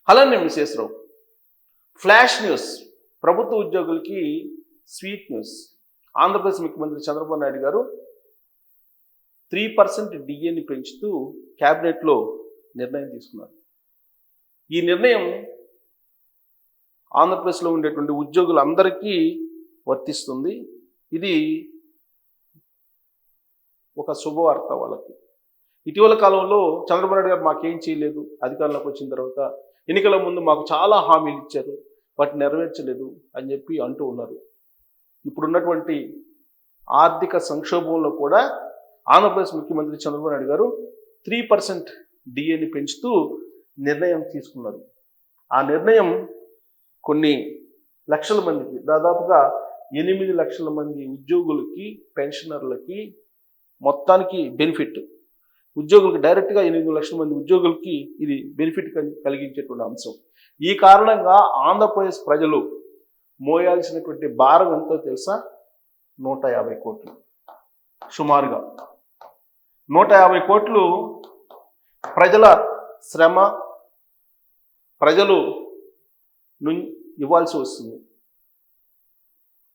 Hello నేను విశేషరావు. Flash news. ప్రభుత్వ ఉద్యోగులకి స్వీట్ న్యూస్. ఆంధ్రప్రదేశ్ ముఖ్యమంత్రి చంద్రబాబు నాయుడు గారు 3% డిఏని పెంచుతూ క్యాబినెట్లో నిర్ణయం తీసుకున్నారు. ఈ నిర్ణయం ఆంధ్రప్రదేశ్లో ఉండేటువంటి ఉద్యోగులందరికీ వర్తిస్తుంది. ఇది ఒక శుభవార్త వాళ్ళకి. ఇటీవల కాలంలో చంద్రబాబు నాయుడు గారు మాకేం చేయలేదు, అధికారంలోకి వచ్చిన తర్వాత ఎన్నికల ముందు మాకు చాలా హామీలు ఇచ్చారు, వాటిని నెరవేర్చలేదు అని చెప్పి అంటూ ఉన్నారు. ఇప్పుడున్నటువంటి ఆర్థిక సంక్షోభంలో కూడా ఆంధ్రప్రదేశ్ ముఖ్యమంత్రి చంద్రబాబు నాయుడు గారు 3% డిఏని పెంచుతూ నిర్ణయం తీసుకున్నారు. ఆ నిర్ణయం కొన్ని లక్షల మందికి, దాదాపుగా 8 లక్షల మంది ఉద్యోగులకి, పెన్షనర్లకి మొత్తానికి బెనిఫిట్. ఉద్యోగులకు డైరెక్ట్గా 8 లక్షల మంది ఉద్యోగులకి ఇది బెనిఫిట్ కలిగించేటువంటి అంశం. ఈ కారణంగా ఆంధ్రప్రదేశ్ ప్రజలు మోయాల్సినటువంటి భారం ఎంతో తెలుసా? 150 కోట్లు. సుమారుగా 150 కోట్లు ప్రజల శ్రమ, ప్రజలు ఇవ్వాల్సి వస్తుంది.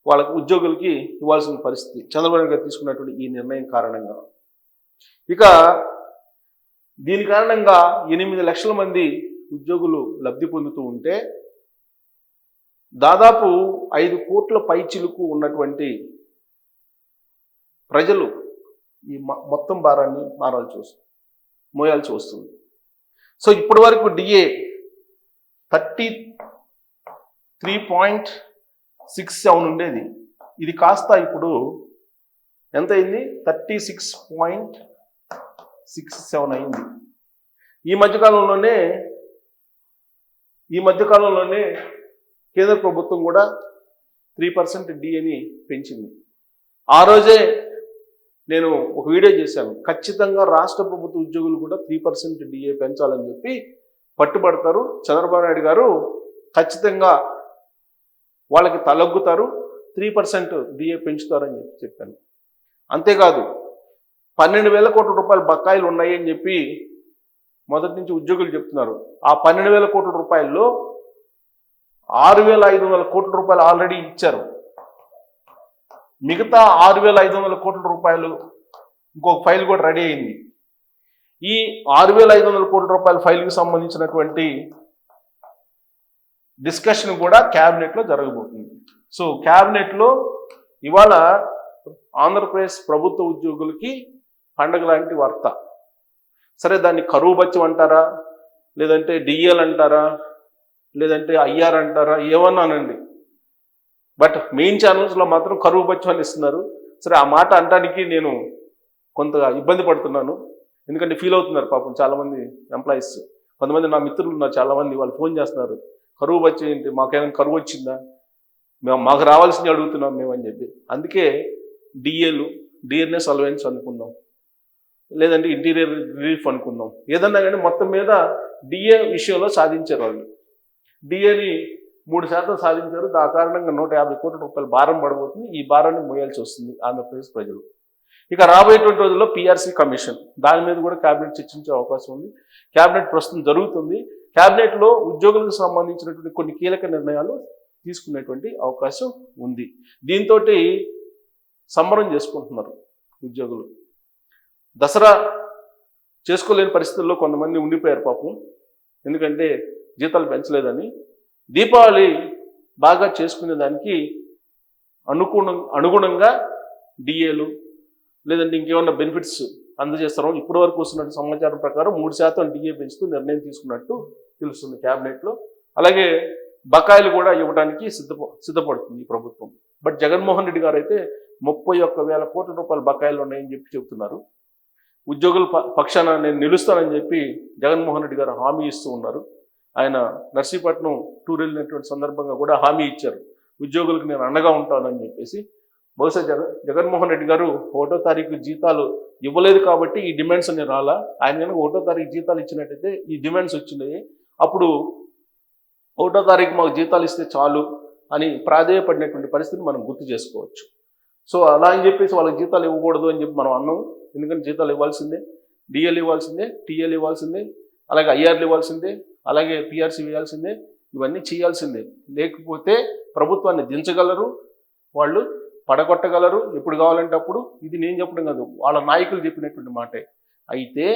వాళ్ళకి ఉద్యోగులకి ఇవ్వాల్సిన పరిస్థితి చంద్రబాబు నాయుడు గారు తీసుకున్నటువంటి ఈ నిర్ణయం కారణంగా. ఇక దీని కారణంగా 8 లక్షల మంది ఉద్యోగులు లబ్ధి పొందుతూ ఉంటే, దాదాపు 5 కోట్ల పైచిలుకు ఉన్నటువంటి ప్రజలు ఈ మొత్తం భారాన్ని మోయాల్సి వస్తుంది. సో ఇప్పటి వరకు డిఏ 33.67 ఉండేది. ఇది కాస్త ఇప్పుడు ఎంత అయింది? 36.67 అయింది. ఈ మధ్యకాలంలోనే కేంద్ర ప్రభుత్వం కూడా 3% డిఏని పెంచింది. ఆ రోజే నేను ఒక వీడియో చేశాను. ఖచ్చితంగా రాష్ట్ర ప్రభుత్వ ఉద్యోగులు కూడా 3% డిఏ పెంచాలని చెప్పి పట్టుబడతారు. చంద్రబాబు నాయుడు గారు ఖచ్చితంగా వాళ్ళకి తలొగ్గుతారు, 3% డిఏ పెంచుతారని చెప్పాను. అంతేకాదు 12,000 కోట్ల రూపాయల బకాయిలు ఉన్నాయి అని చెప్పి మొదటి నుంచి ఉద్యోగులు చెప్తున్నారు. ఆ 12,000 కోట్ల రూపాయల్లో 6,500 కోట్ల రూపాయలు ఆల్రెడీ ఇచ్చారు. మిగతా 6,500 కోట్ల రూపాయలు ఇంకొక ఫైల్ కూడా రెడీ అయింది. ఈ 6,500 కోట్ల రూపాయల ఫైల్కి సంబంధించినటువంటి డిస్కషన్ కూడా క్యాబినెట్లో జరగబోతుంది. సో క్యాబినెట్లో ఇవాళ ఆంధ్రప్రదేశ్ ప్రభుత్వ ఉద్యోగులకి పండగ లాంటి వార్త. సరే, దాన్ని కరువు బత్యం అంటారా, లేదంటే డిఎల్ అంటారా, లేదంటే ఐఆర్ అంటారా, ఏమన్నా అనండి. బట్ మెయిన్ ఛానల్స్లో మాత్రం కరువు బత్యం అని ఇస్తున్నారు. సరే, ఆ మాట అనడానికి నేను కొంత ఇబ్బంది పడుతున్నాను. ఎందుకంటే ఫీల్ అవుతున్నారు పాపం చాలామంది ఎంప్లాయీస్. కొంతమంది నా మిత్రులు ఉన్నారు, చాలామంది, వాళ్ళు ఫోన్ చేస్తున్నారు, కరువు బత్యం ఏంటి, మాకేమైనా కరువు వచ్చిందా, మాకు రావాల్సింది అడుగుతున్నాం మేము అని చెప్పి. అందుకే డిఏలు, డియర్నెస్ అలవెన్స్ అనుకుందాం, లేదంటే ఇంటీరియర్ రిలీఫ్ అనుకుందాం, ఏదన్నా కానీ మొత్తం మీద డిఏ విషయంలో సాధించారు వాళ్ళు. డిఏని 3% సాధించారు. ఆ కారణంగా 150 కోట్ల రూపాయల భారం పడబోతుంది. ఈ భారాన్ని మోయాల్సి వస్తుంది ఆంధ్రప్రదేశ్ ప్రజలు. ఇక రాబోయేటువంటి రోజుల్లో పిఆర్సీ కమిషన్, దాని మీద కూడా క్యాబినెట్ చర్చించే అవకాశం ఉంది. క్యాబినెట్ ప్రస్తుతం జరుగుతుంది. క్యాబినెట్లో ఉద్యోగులకు సంబంధించినటువంటి కొన్ని కీలక నిర్ణయాలు తీసుకునేటువంటి అవకాశం ఉంది. దీంతో సంబరం చేసుకుంటున్నారు ఉద్యోగులు. దసరా చేసుకోలేని పరిస్థితుల్లో కొంతమంది ఉండిపోయారు పాపం, ఎందుకంటే జీతాలు పెంచలేదని. దీపావళి బాగా చేసుకునే దానికి అనుగుణంగా డిఏలు లేదంటే ఇంకేమన్నా బెనిఫిట్స్ అందజేస్తారో ఇప్పటి వరకు వస్తున్న సమాచారం ప్రకారం 3% డిఏ పెంచుతూ నిర్ణయం తీసుకున్నట్టు తెలుస్తుంది క్యాబినెట్లో. అలాగే బకాయిలు కూడా ఇవ్వడానికి సిద్ధపడుతుంది ఈ ప్రభుత్వం. బట్ జగన్మోహన్ రెడ్డి గారు అయితే 31,000 కోట్ల రూపాయల బకాయిలు ఉన్నాయని చెప్పి చెప్తున్నారు. ఉద్యోగుల పక్షాన నేను నిలుస్తానని చెప్పి జగన్మోహన్ రెడ్డి గారు హామీ ఇస్తూ ఉన్నారు. ఆయన నర్సీపట్నం టూర్ వెళ్ళినటువంటి సందర్భంగా కూడా హామీ ఇచ్చారు, ఉద్యోగులకు నేను అండగా ఉంటానని చెప్పేసి. బహుశా జగన్మోహన్ రెడ్డి గారు 1వ తారీఖు జీతాలు ఇవ్వలేదు కాబట్టి ఈ డిమాండ్స్ అన్ని రాలా. ఆయన కనుక 1వ తారీఖు జీతాలు ఇచ్చినట్టయితే ఈ డిమాండ్స్ వచ్చినాయి. అప్పుడు 1వ తారీఖు మాకు జీతాలు ఇస్తే చాలు అని ప్రాధేయపడినటువంటి పరిస్థితిని మనం గుర్తు చేసుకోవచ్చు. సో అలా అని చెప్పేసి వాళ్ళకి జీతాలు ఇవ్వకూడదు అని చెప్పి మనం అన్నాం. ఎందుకంటే జీతాలు ఇవ్వాల్సిందే, డిఎల్ ఇవ్వాల్సిందే, టీఎల్ ఇవ్వాల్సిందే, అలాగే ఐఆర్లు ఇవ్వాల్సిందే, అలాగే పిఆర్సీ వేయాల్సిందే, ఇవన్నీ చేయాల్సిందే. లేకపోతే ప్రభుత్వాన్ని దించగలరు, వాళ్ళు పడగొట్టగలరు ఎప్పుడు కావాలంటే అప్పుడు. ఇది నేను చెప్పడం కాదు, వాళ్ళ నాయకులు చెప్పినటువంటి మాటే. అయితే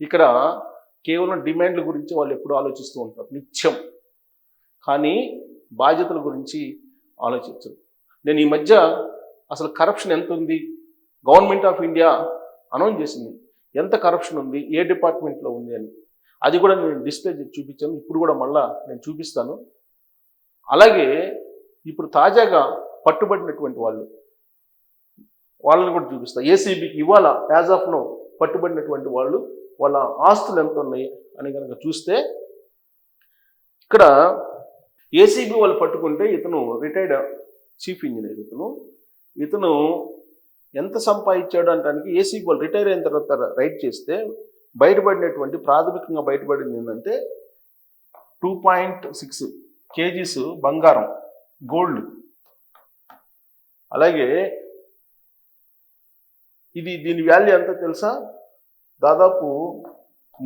ఇక్కడ కేవలం డిమాండ్ల గురించి వాళ్ళు ఎప్పుడు ఆలోచిస్తూ ఉంటారు నిత్యం, కానీ బాధ్యతల గురించి ఆలోచించరు. నేను ఈ మధ్య అసలు కరప్షన్ ఎంత ఉంది, గవర్నమెంట్ ఆఫ్ ఇండియా అనౌన్స్ చేసింది ఎంత కరప్షన్ ఉంది, ఏ డిపార్ట్మెంట్లో ఉంది అని. అది కూడా నేను డిస్ప్లే చూపించాను, ఇప్పుడు కూడా మళ్ళా నేను చూపిస్తాను. అలాగే ఇప్పుడు తాజాగా పట్టుబడినటువంటి వాళ్ళని కూడా చూపిస్తా. ఏసీబీకి ఇవాళ యాజ్ ఆఫ్ నో పట్టుబడినటువంటి వాళ్ళ ఆస్తులు ఎంత ఉన్నాయి అని కనుక చూస్తే, ఇక్కడ ఏసీబీ వాళ్ళు పట్టుకుంటే ఇతను రిటైర్డ్ చీఫ్ ఇంజనీర్, ఇతను ఎంత సంపాదించాడు అంటానికి ఏసీబీ వాళ్ళు రిటైర్ అయిన తర్వాత రైట్ చేస్తే బయటపడినటువంటి ప్రాథమికంగా బయటపడింది ఏంటంటే 2.6 kgs బంగారం, గోల్డ్. అలాగే దీని వాల్యూ ఎంత తెలుసా, దాదాపు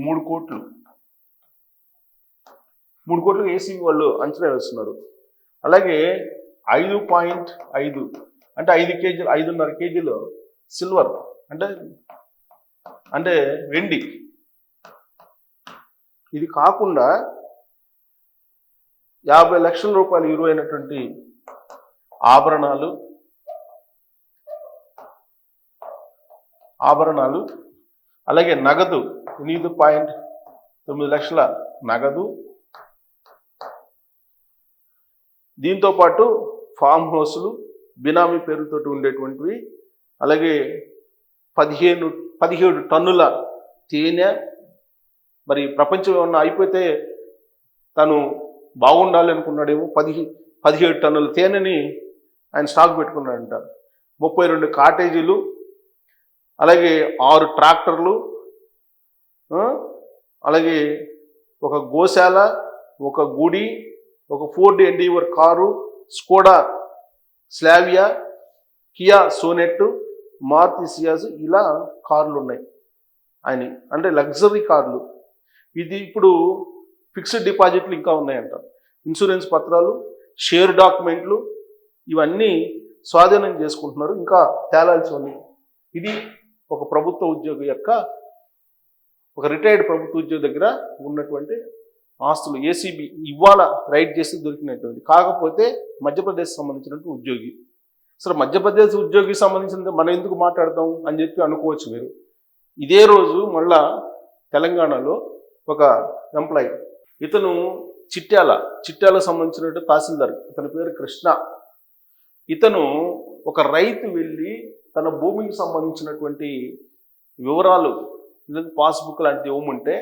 3 కోట్లు ఏసీబీ వాళ్ళు అంచనా వేస్తున్నారు. అలాగే 5.5 అంటే 5.5 కేజీలు సిల్వర్ అంటే వెండి. ఇది కాకుండా 50 లక్షల రూపాయలు విలువైనటువంటి ఆభరణాలు, అలాగే నగదు 8.9 లక్షల నగదు. దీంతోపాటు ఫామ్ హౌస్లు బినామీ పేరుతోటి ఉండేటువంటివి, అలాగే 17 టన్నుల తేనె. మరి ప్రపంచం ఏమన్నా అయిపోతే తను బాగుండాలి అనుకున్నాడేమో, 17 టన్నుల తేనెని ఆయన స్టాక్ పెట్టుకున్నాడంట. 32 కాటేజీలు, అలాగే 6 ట్రాక్టర్లు, అలాగే ఒక గోశాల, ఒక గుడి, ఒక Ford Endeavour car, Skoda Slavia, Kia Sonet, Maruti Ciaz, ఇలా కార్లు ఉన్నాయి ఆయన, అంటే లగ్జరీ కార్లు. ఇది ఇప్పుడు ఫిక్స్డ్ డిపాజిట్లు ఇంకా ఉన్నాయంట, ఇన్సూరెన్స్ పత్రాలు, షేర్ డాక్యుమెంట్లు, ఇవన్నీ స్వాధీనం చేసుకుంటున్నారు, ఇంకా తేలాల్సి ఉంది. ఇది ఒక ప్రభుత్వ ఉద్యోగి యొక్క, ఒక రిటైర్డ్ ప్రభుత్వ ఉద్యోగి దగ్గర ఉన్నటువంటి ఆస్తులు. ఏసీబీ ఇవాళ రైడ్ చేసి దొరికినటువంటి. కాకపోతే మధ్యప్రదేశ్ సంబంధించినటువంటి ఉద్యోగి. అసలు మధ్యప్రదేశ్ ఉద్యోగికి సంబంధించినంత మనం ఎందుకు మాట్లాడతాం అని చెప్పి అనుకోవచ్చు మీరు. ఇదే రోజు మళ్ళా తెలంగాణలో ఒక ఎంప్లాయీ, ఇతను చిట్యాలకు సంబంధించినటువంటి తహసీల్దార్, ఇతని పేరు కృష్ణ. ఇతను ఒక రైతు వెళ్ళి తన భూమికి సంబంధించినటువంటి వివరాలు, పాస్బుక్ లాంటిది ఇవ్వమంటే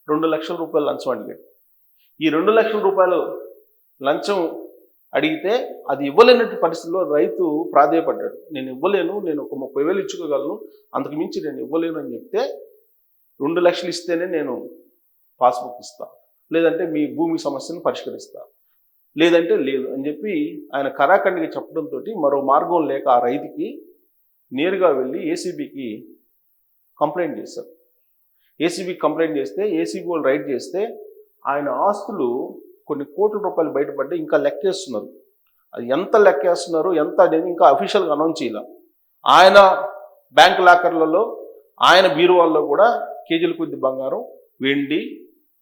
2 లక్షల రూపాయలు లంచం అడిగాడు. ఈ 2 లక్షల రూపాయలు లంచం అడిగితే అది ఇవ్వలేనట్టు పరిస్థితుల్లో రైతు ప్రాధేయపడ్డాడు. నేను ఇవ్వలేను, నేను ఒక 30,000 ఇచ్చుకోగలను, అంతకు మించి నేను ఇవ్వలేను అని చెప్తే, 2 లక్షలు ఇస్తేనే నేను పాస్బుక్ ఇస్తా, లేదంటే మీ భూమి సమస్యను పరిష్కరిస్తా, లేదంటే లేదు అని చెప్పి ఆయన కరాఖండిగా చెప్పడంతో మరో మార్గం లేక ఆ రైతుకి నేరుగా వెళ్ళి ఏసీబీకి కంప్లైంట్ చేశారు. ఏసీబీకి కంప్లైంట్ చేస్తే ఏసీబీ వాళ్ళు రైడ్ చేస్తే ఆయన ఆస్తులు కొన్ని కోట్ల రూపాయలు బయటపడ్డాయి. ఇంకా లెక్కేస్తున్నారు, అది ఎంత లెక్కేస్తున్నారు ఎంత అనేది ఇంకా అఫీషియల్గా అనౌన్స్ చేయాల. ఆయన బ్యాంక్ లాకర్లలో, ఆయన బీరువాల్లో కూడా కేజీల కొద్ది బంగారం, వెండి,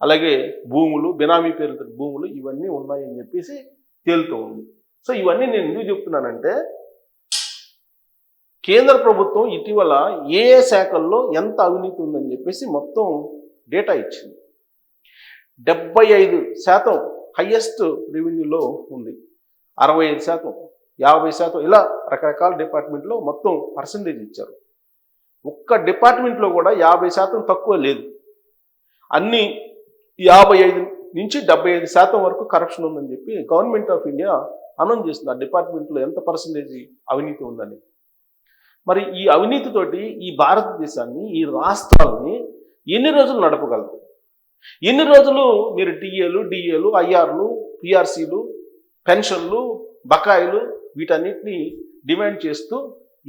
అలాగే భూములు, బినామీ పేరుతో భూములు, ఇవన్నీ ఉన్నాయని చెప్పేసి తేలుతూ ఉంది. సో ఇవన్నీ నేను ఎందుకు చెప్తున్నానంటే, కేంద్ర ప్రభుత్వం ఇటీవల ఏ శాఖల్లో ఎంత అవినీతి ఉందని చెప్పేసి మొత్తం డేటా ఇచ్చింది. 75% హయ్యెస్ట్ రెవెన్యూలో ఉంది, 65%, 50%, ఇలా రకరకాల డిపార్ట్మెంట్లో మొత్తం పర్సంటేజ్ ఇచ్చారు. ఒక్క డిపార్ట్మెంట్లో కూడా 50% తక్కువ లేదు. అన్ని 55 నుంచి 75% వరకు కరప్షన్ ఉందని చెప్పి గవర్నమెంట్ ఆఫ్ ఇండియా అనౌన్స్ చేస్తుంది. ఆ డిపార్ట్మెంట్లో ఎంత పర్సంటేజ్ అవినీతి ఉందని. మరి ఈ అవినీతితోటి ఈ భారతదేశాన్ని, ఈ రాష్ట్రాలని ఎన్ని రోజులు నడపగలరు? ఎన్ని రోజులు మీరు టీఏలు, డిఏలు, ఐఆర్లు, పిఆర్సీలు, పెన్షన్లు, బకాయిలు, వీటన్నిటిని డిమాండ్ చేస్తూ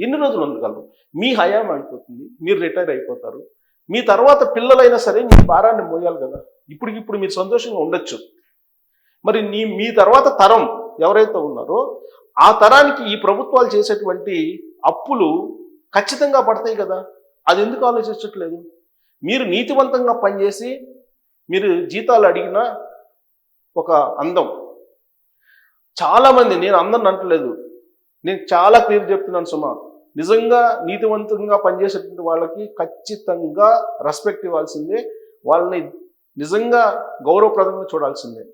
ఎన్ని రోజులు ఉండగలరు? మీ హయాం అయిపోతుంది, మీరు రిటైర్ అయిపోతారు, మీ తర్వాత పిల్లలైనా సరే మీ భారాన్ని మోయాలి కదా. ఇప్పటికిప్పుడు మీరు సంతోషంగా ఉండొచ్చు, మరి మీ తర్వాత తరం ఎవరైతే ఉన్నారో ఆ తరానికి ఈ ప్రభుత్వాలు చేసేటువంటి అప్పులు ఖచ్చితంగా పడతాయి కదా. అది ఎందుకు ఆలోచించట్లేదు? మీరు నీతివంతంగా పనిచేసి మీరు జీతాలు అడిగిన ఒక అందం. చాలామంది, నేను అందరిని అంటలేదు, నేను చాలా క్లియర్ చెప్తున్నాను సుమా, నిజంగా నీతివంతంగా పనిచేసేటువంటి వాళ్ళకి ఖచ్చితంగా రెస్పెక్ట్ ఇవ్వాల్సిందే, వాళ్ళని నిజంగా గౌరవప్రదంగా చూడాల్సిందే.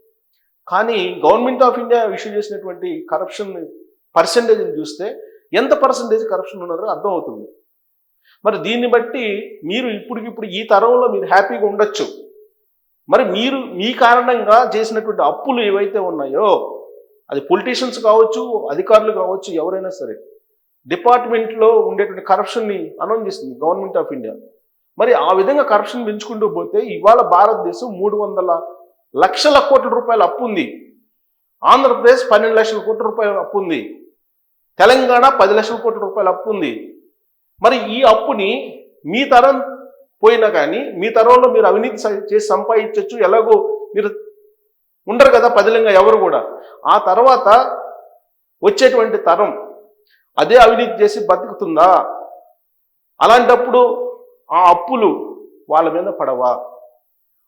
కానీ గవర్నమెంట్ ఆఫ్ ఇండియా ఇష్యూ చేసినటువంటి కరప్షన్ పర్సంటేజ్ని చూస్తే ఎంత పర్సంటేజ్ కరప్షన్ ఉన్నారో అర్థమవుతుంది. మరి దీన్ని బట్టి మీరు ఇప్పటికిప్పుడు ఈ తరంలో మీరు హ్యాపీగా ఉండొచ్చు. మరి మీరు మీ కారణంగా చేసినటువంటి అప్పులు ఏవైతే ఉన్నాయో, అది పొలిటీషియన్స్ కావచ్చు, అధికారులు కావచ్చు, ఎవరైనా సరే, డిపార్ట్మెంట్లో ఉండేటువంటి కరప్షన్ని అనౌన్స్ చేసింది గవర్నమెంట్ ఆఫ్ ఇండియా. మరి ఆ విధంగా కరప్షన్ పెంచుకుంటూ పోతే ఇవాళ భారతదేశం 300 లక్షల కోట్ల రూపాయల అప్పు ఉంది. ఆంధ్రప్రదేశ్ 12 లక్షల కోట్ల రూపాయల అప్పు ఉంది. తెలంగాణ 10 లక్షల కోట్ల రూపాయల అప్పు ఉంది. మరి ఈ అప్పుని మీ తరం పోయినా కానీ మీ తరంలో మీరు అవినీతి చేసి సంపాదించవచ్చు, ఎలాగో మీరు ఉండరు కదా పదిలంగా ఎవరు కూడా. ఆ తర్వాత వచ్చేటువంటి తరం అదే అవినీతి చేసి బతుకుతుందా? అలాంటప్పుడు ఆ అప్పులు వాళ్ళ మీద పడవా?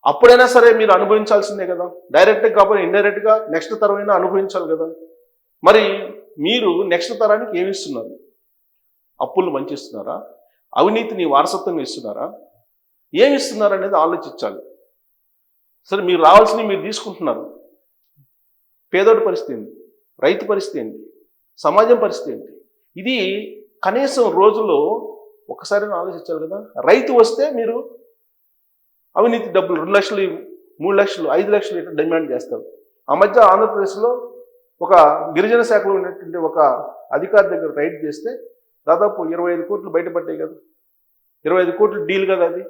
అప్పుడైనా సరే మీరు అనుభవించాల్సిందే కదా, డైరెక్ట్గా కాకపోతే ఇండైరెక్ట్గా నెక్స్ట్ తరమైనా అనుభవించాలి కదా. మరి మీరు నెక్స్ట్ తరానికి ఏమి ఇస్తున్నారు? అప్పులు మంచి ఇస్తున్నారా? అవినీతిని వారసత్వంగా ఇస్తున్నారా? ఏమి ఇస్తున్నారు అనేది ఆలోచించాలి. సరే, మీరు రావాల్సినవి మీరు తీసుకుంటున్నారు. పేదోడి పరిస్థితి ఏంటి? రైతు పరిస్థితి ఏంటి? సమాజం పరిస్థితి ఏంటి? ఇది కనీసం రోజులో ఒకసారి ఆలోచించాలి కదా. రైతు వస్తే మీరు అవినీతి డబ్బులు 2 లక్షలు, 3 లక్షలు, 5 లక్షలు ఇట్లా డిమాండ్ చేస్తారు. ఆ మధ్య ఆంధ్రప్రదేశ్లో ఒక గిరిజన శాఖలో ఉన్నటువంటి ఒక అధికారి దగ్గర రైడ్ చేస్తే దాదాపు 25 కోట్లు బయటపడ్డాయి కదా. 25 కోట్లు డీల్ కదా అది.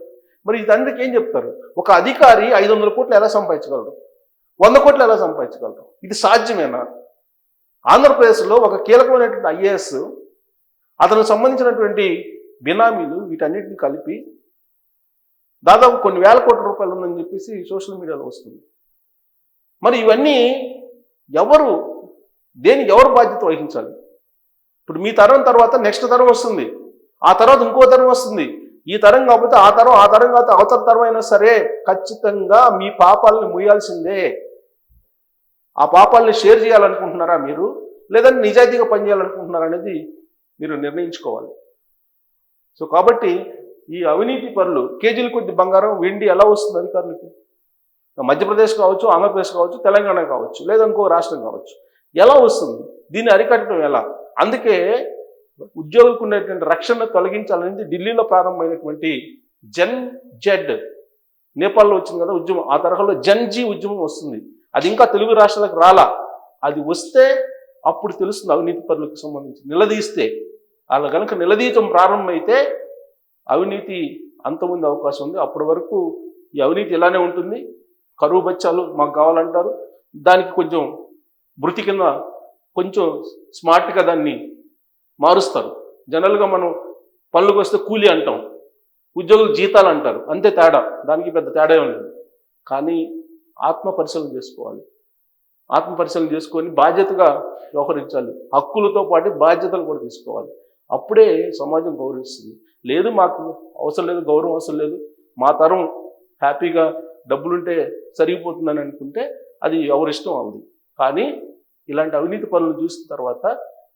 మరి ఇదందరికీ ఏం చెప్తారు? ఒక అధికారి 500 కోట్లు ఎలా సంపాదించగలరు? 100 కోట్లు ఎలా సంపాదించగలరు? ఇది సాధ్యమేనా? ఆంధ్రప్రదేశ్లో ఒక కీలకమైనటువంటి ఐఏఎస్, అతనికి సంబంధించినటువంటి బినామీలు, వీటన్నిటిని కలిపి దాదాపు కొన్ని వేల కోట్ల రూపాయలు ఉందని చెప్పేసి సోషల్ మీడియాలో వస్తుంది. మరి ఇవన్నీ ఎవరు బాధ్యత వహించాలి? ఇప్పుడు మీ తరం తర్వాత నెక్స్ట్ తరం వస్తుంది, ఆ తర్వాత ఇంకో తరం వస్తుంది. ఈ తరం కాకపోతే ఆ తరం కాకపోతే అవతల తరం అయినా సరే ఖచ్చితంగా మీ పాపాలని ముయ్యాల్సిందే. ఆ పాపాలని షేర్ చేయాలనుకుంటున్నారా మీరు, లేదంటే నిజాయితీగా పనిచేయాలనుకుంటున్నారా అనేది మీరు నిర్ణయించుకోవాలి. సో కాబట్టి ఈ అవినీతి పరులు కేజీల కొద్ది బంగారం, వెండి ఎలా వస్తుంది అధికారులకి? మధ్యప్రదేశ్ కావచ్చు, ఆంధ్రప్రదేశ్ కావచ్చు, తెలంగాణ కావచ్చు, లేదా ఇంకో రాష్ట్రం కావచ్చు, ఎలా వస్తుంది? దీన్ని అరికట్టడం ఎలా? అందుకే ఉద్యోగులకు ఉండేటువంటి రక్షణ తొలగించాలనేది ఢిల్లీలో ప్రారంభమైనటువంటి జెడ్, నేపాల్లో వచ్చింది కదా ఉద్యమం, ఆ తరహాలో జీ ఉద్యమం వస్తుంది. అది ఇంకా తెలుగు రాష్ట్రాలకు రాలా. అది వస్తే అప్పుడు తెలుస్తుంది అవినీతి పరులకు సంబంధించి. నిలదీస్తే, వాళ్ళ కనుక నిలదీయటం ప్రారంభమైతే అవినీతి అంతముందే అవకాశం ఉంది. అప్పటి వరకు ఈ అవినీతి ఇలానే ఉంటుంది. కరువు బచ్చాలు మాకు కావాలంటారు, దానికి కొంచెం భృతి కింద కొంచెం స్మార్ట్గా దాన్ని మారుస్తారు. జనరల్గా మనం పనులకు వస్తే కూలీ అంటాం, ఉద్యోగులు జీతాలు అంటారు, అంతే తేడా. దానికి పెద్ద తేడా ఏం లేదు. కానీ ఆత్మ పరిశీలన చేసుకోవాలి. ఆత్మ పరిశీలన చేసుకొని బాధ్యతగా వ్యవహరించాలి. హక్కులతో పాటు బాధ్యతలు కూడా తీసుకోవాలి. అప్పుడే సమాజం గౌరవిస్తుంది. లేదు మాకు అవసరం లేదు, గౌరవం అవసరం లేదు, మా తరం హ్యాపీగా డబ్బులుంటే సరిగిపోతుందని అనుకుంటే అది ఎవరిష్టం అవుతుంది. కానీ ఇలాంటి అవినీతి పనులు చూసిన తర్వాత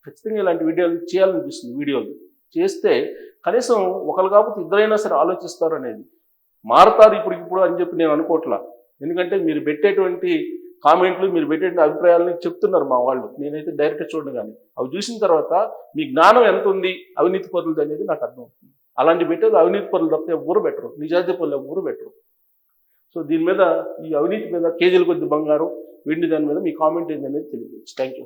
ఖచ్చితంగా ఇలాంటి వీడియోలు చేయాలనిపిస్తుంది. వీడియోలు చేస్తే కనీసం ఒకరు కాకపోతే ఇద్దరైనా సరే ఆలోచిస్తారు అనేది. మారుతారు ఇప్పుడు అని చెప్పి నేను అనుకోవట్లా. ఎందుకంటే మీరు పెట్టేటువంటి కామెంట్లు, మీరు పెట్టేటువంటి అభిప్రాయాలని చెప్తున్నారు మా వాళ్ళు. నేనైతే డైరెక్ట్గా చూడను, కానీ అవి చూసిన తర్వాత మీ జ్ఞానం ఎంత ఉంది అవినీతి పరులది అనేది నాకు అర్థమవుతుంది. అలాంటి పెట్టేది అవినీతి పరులు తప్పితే ఎవరు బెటరు, నిజాయితీ పరులు ఎవరు బెటరు. సో దీని మీద, ఈ అవినీతి మీద కేజీల కొద్ది బంగారం, వెండి దాని మీద మీ కామెంట్ ఏంటనేది తెలియదు. Thank you.